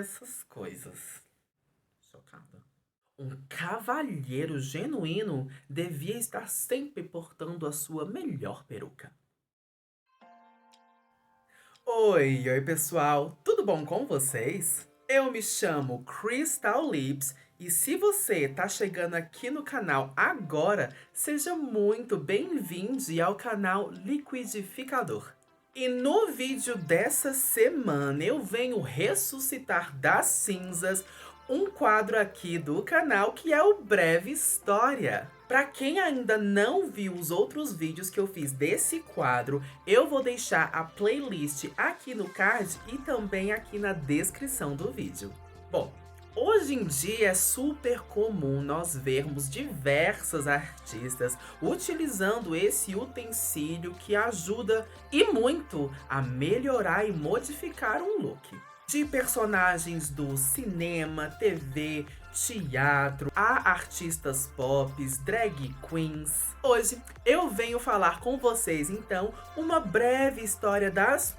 essas coisas. Chocada. Um cavalheiro genuíno devia estar sempre portando a sua melhor peruca. Oi, pessoal, tudo bom com vocês? Eu me chamo Crystal Lips e se você tá chegando aqui no canal agora, seja muito bem-vindo ao canal Liquidificador. E no vídeo dessa semana eu venho ressuscitar das cinzas um quadro aqui do canal que é o Breve História. Para quem ainda não viu os outros vídeos que eu fiz desse quadro, eu vou deixar a playlist aqui no card e também aqui na descrição do vídeo. Bom, hoje em dia é super comum nós vermos diversas artistas utilizando esse utensílio que ajuda e muito a melhorar e modificar um look. De personagens do cinema, TV, teatro, a artistas pop, drag queens. Hoje eu venho falar com vocês então uma breve história das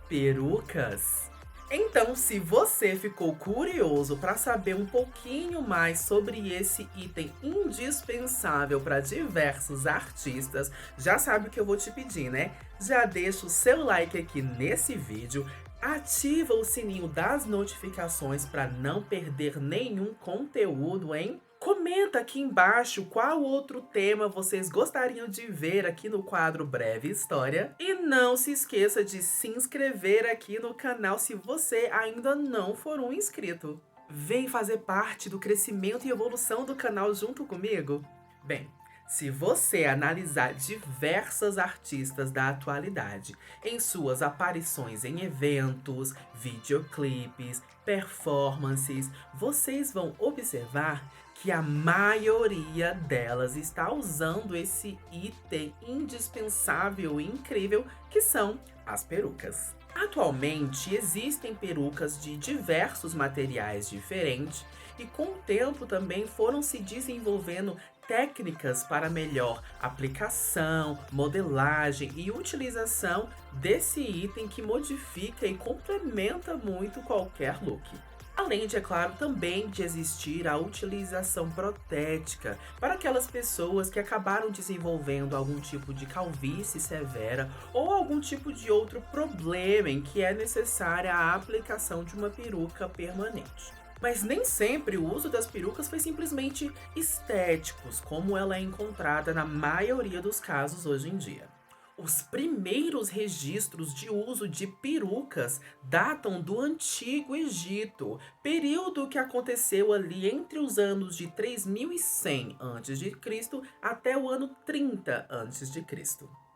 perucas. Então, se você ficou curioso para saber um pouquinho mais sobre esse item indispensável para diversos artistas, já sabe o que eu vou te pedir, né? Já deixa o seu like aqui nesse vídeo, ativa o sininho das notificações para não perder nenhum conteúdo, hein? Comenta aqui embaixo qual outro tema vocês gostariam de ver aqui no quadro Breve História. E não se esqueça de se inscrever aqui no canal se você ainda não for um inscrito. Vem fazer parte do crescimento e evolução do canal junto comigo? Bem, se você analisar diversas artistas da atualidade em suas aparições em eventos, videoclipes, performances, vocês vão observar que a maioria delas está usando esse item indispensável e incrível que são as perucas. Atualmente existem perucas de diversos materiais diferentes e com o tempo também foram se desenvolvendo técnicas para melhor aplicação, modelagem e utilização desse item que modifica e complementa muito qualquer look. Além de, é claro, também de existir a utilização protética para aquelas pessoas que acabaram desenvolvendo algum tipo de calvície severa ou algum tipo de outro problema em que é necessária a aplicação de uma peruca permanente. Mas nem sempre o uso das perucas foi simplesmente estéticos, como ela é encontrada na maioria dos casos hoje em dia. Os primeiros registros de uso de perucas datam do Antigo Egito, período que aconteceu ali entre os anos de 3100 a.C. até o ano 30 a.C.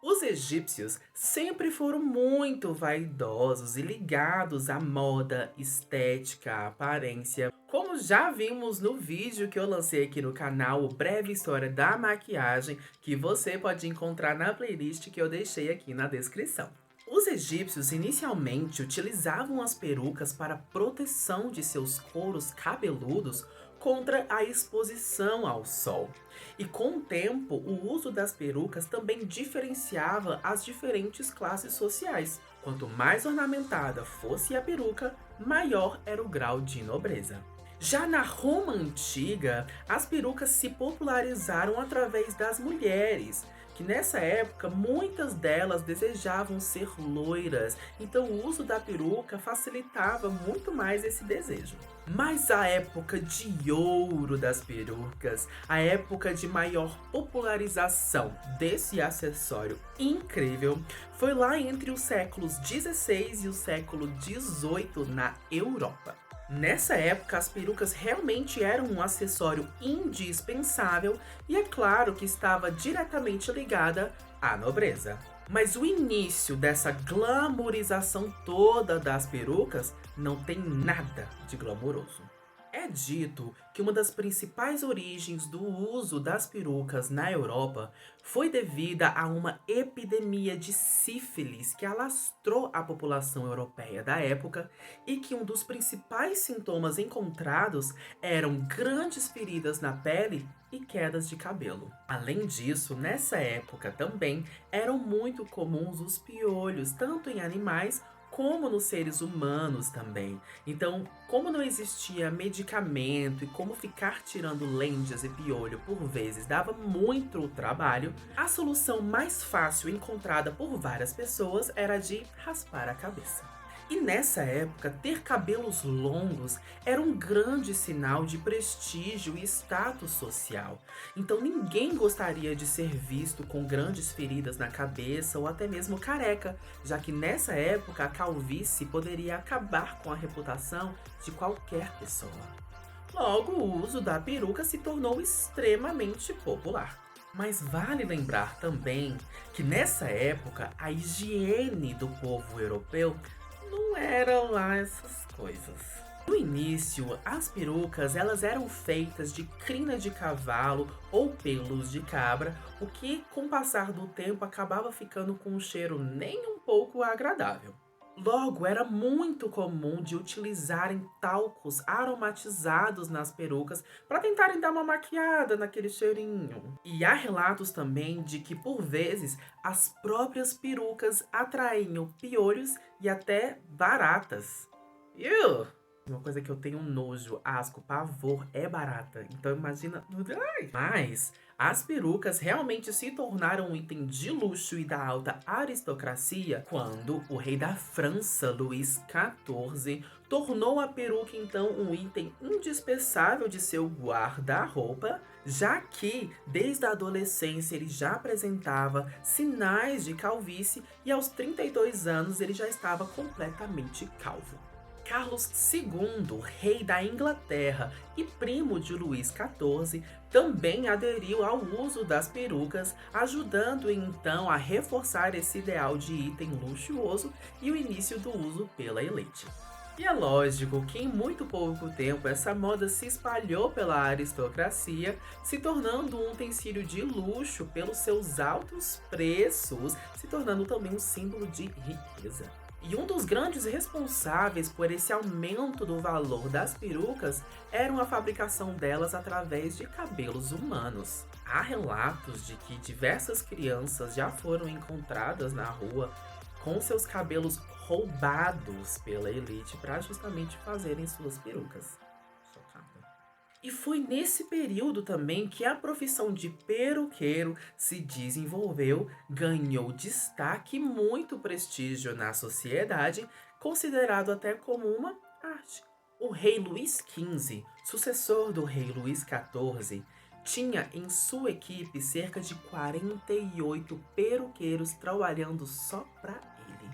Os egípcios sempre foram muito vaidosos e ligados à moda, estética, à aparência. Como já vimos no vídeo que eu lancei aqui no canal, o Breve História da Maquiagem, que você pode encontrar na playlist que eu deixei aqui na descrição. Os egípcios inicialmente utilizavam as perucas para proteção de seus couros cabeludos contra a exposição ao sol. E com o tempo, o uso das perucas também diferenciava as diferentes classes sociais. Quanto mais ornamentada fosse a peruca, maior era o grau de nobreza. Já na Roma Antiga, as perucas se popularizaram através das mulheres, que nessa época muitas delas desejavam ser loiras, então o uso da peruca facilitava muito mais esse desejo. Mas a época de ouro das perucas, a época de maior popularização desse acessório incrível, foi lá entre os séculos XVI e o século XVIII na Europa. Nessa época, as perucas realmente eram um acessório indispensável e é claro que estava diretamente ligada à nobreza. Mas o início dessa glamourização toda das perucas não tem nada de glamouroso. É dito que uma das principais origens do uso das perucas na Europa foi devida a uma epidemia de sífilis que alastrou a população europeia da época e que um dos principais sintomas encontrados eram grandes feridas na pele e quedas de cabelo. Além disso, nessa época também eram muito comuns os piolhos, tanto em animais como nos seres humanos também. Então, como não existia medicamento e como ficar tirando lentes e piolho por vezes dava muito trabalho, a solução mais fácil encontrada por várias pessoas era de raspar a cabeça. E nessa época, ter cabelos longos era um grande sinal de prestígio e status social. Então ninguém gostaria de ser visto com grandes feridas na cabeça ou até mesmo careca, já que nessa época a calvície poderia acabar com a reputação de qualquer pessoa. Logo, o uso da peruca se tornou extremamente popular. Mas vale lembrar também que nessa época a higiene do povo europeu não era lá essas coisas. No início, as perucas elas eram feitas de crina de cavalo ou pelos de cabra, o que com o passar do tempo acabava ficando com um cheiro nem um pouco agradável. Logo, era muito comum de utilizarem talcos aromatizados nas perucas para tentarem dar uma maquiada naquele cheirinho. E há relatos também de que, por vezes, as próprias perucas atraíam piolhos e até baratas. Ew! Uma coisa que eu tenho nojo, asco, pavor é barata. Então imagina. Ai! Mas as perucas realmente se tornaram um item de luxo e da alta aristocracia quando o rei da França, Luís XIV, tornou a peruca então um item indispensável de seu guarda-roupa, já que desde a adolescência ele já apresentava sinais de calvície e aos 32 anos ele já estava completamente calvo. Carlos II, rei da Inglaterra e primo de Luís XIV, também aderiu ao uso das perucas, ajudando então a reforçar esse ideal de item luxuoso e o início do uso pela elite. E é lógico que em muito pouco tempo essa moda se espalhou pela aristocracia, se tornando um utensílio de luxo pelos seus altos preços, se tornando também um símbolo de riqueza. E um dos grandes responsáveis por esse aumento do valor das perucas era a fabricação delas através de cabelos humanos. Há relatos de que diversas crianças já foram encontradas na rua com seus cabelos roubados pela elite para justamente fazerem suas perucas. Chocada. E foi nesse período também que a profissão de peruqueiro se desenvolveu, ganhou destaque e muito prestígio na sociedade, considerado até como uma arte. O rei Luís XV, sucessor do rei Luís XIV, tinha em sua equipe cerca de 48 peruqueiros trabalhando só para ele.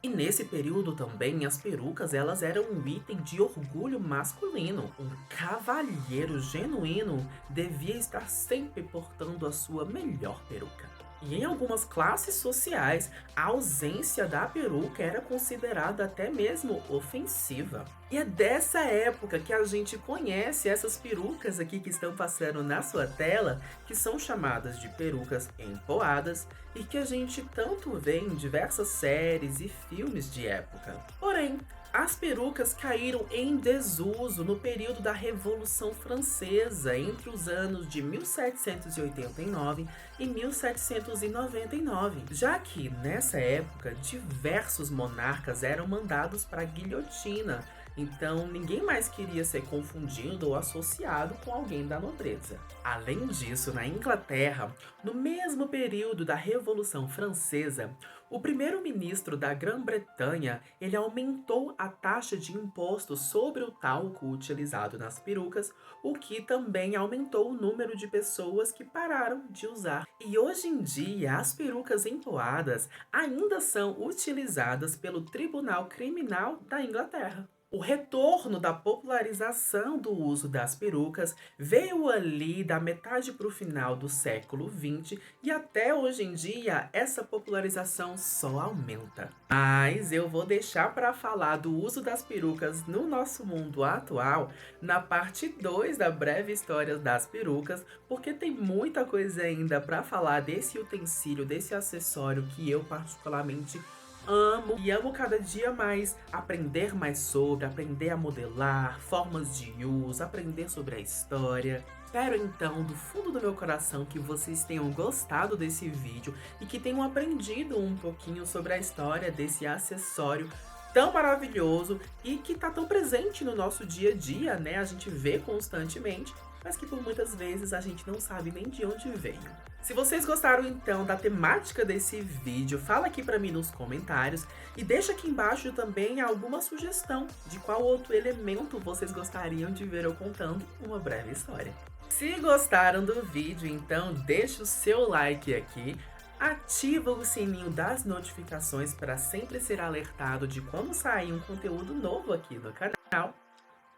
E nesse período também as perucas elas eram um item de orgulho masculino. Um cavalheiro genuíno devia estar sempre portando a sua melhor peruca. E em algumas classes sociais, a ausência da peruca era considerada até mesmo ofensiva. E é dessa época que a gente conhece essas perucas aqui que estão passando na sua tela, que são chamadas de perucas empoadas e que a gente tanto vê em diversas séries e filmes de época. Porém, as perucas caíram em desuso no período da Revolução Francesa, entre os anos de 1789 e 1799, já que nessa época diversos monarcas eram mandados para a guilhotina. Então, ninguém mais queria ser confundido ou associado com alguém da nobreza. Além disso, na Inglaterra, no mesmo período da Revolução Francesa, o primeiro-ministro da Grã-Bretanha, ele aumentou a taxa de imposto sobre o talco utilizado nas perucas, o que também aumentou o número de pessoas que pararam de usar. E hoje em dia, as perucas empoadas ainda são utilizadas pelo Tribunal Criminal da Inglaterra. O retorno da popularização do uso das perucas veio ali da metade para o final do século XX e até hoje em dia essa popularização só aumenta. Mas eu vou deixar para falar do uso das perucas no nosso mundo atual na parte 2 da breve história das perucas, porque tem muita coisa ainda para falar desse utensílio, desse acessório que eu particularmente amo e amo cada dia mais aprender mais sobre, aprender a modelar, formas de uso, aprender sobre a história. Espero então, do fundo do meu coração, que vocês tenham gostado desse vídeo e que tenham aprendido um pouquinho sobre a história desse acessório tão maravilhoso e que tá tão presente no nosso dia a dia, né? A gente vê constantemente, mas que por muitas vezes a gente não sabe nem de onde veio. Se vocês gostaram então da temática desse vídeo, fala aqui pra mim nos comentários e deixa aqui embaixo também alguma sugestão de qual outro elemento vocês gostariam de ver eu contando uma breve história. Se gostaram do vídeo, então deixa o seu like aqui, ativa o sininho das notificações para sempre ser alertado de quando sair um conteúdo novo aqui no canal.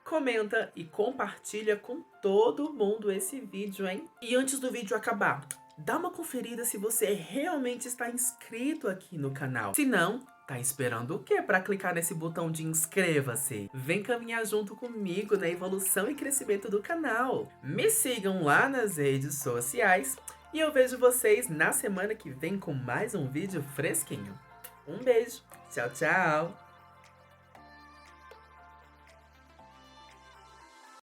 Comenta e compartilha com todo mundo esse vídeo, hein? E antes do vídeo acabar, dá uma conferida se você realmente está inscrito aqui no canal. Se não, tá esperando o quê para clicar nesse botão de inscreva-se? Vem caminhar junto comigo na evolução e crescimento do canal. Me sigam lá nas redes sociais e eu vejo vocês na semana que vem com mais um vídeo fresquinho. Um beijo, tchau, tchau!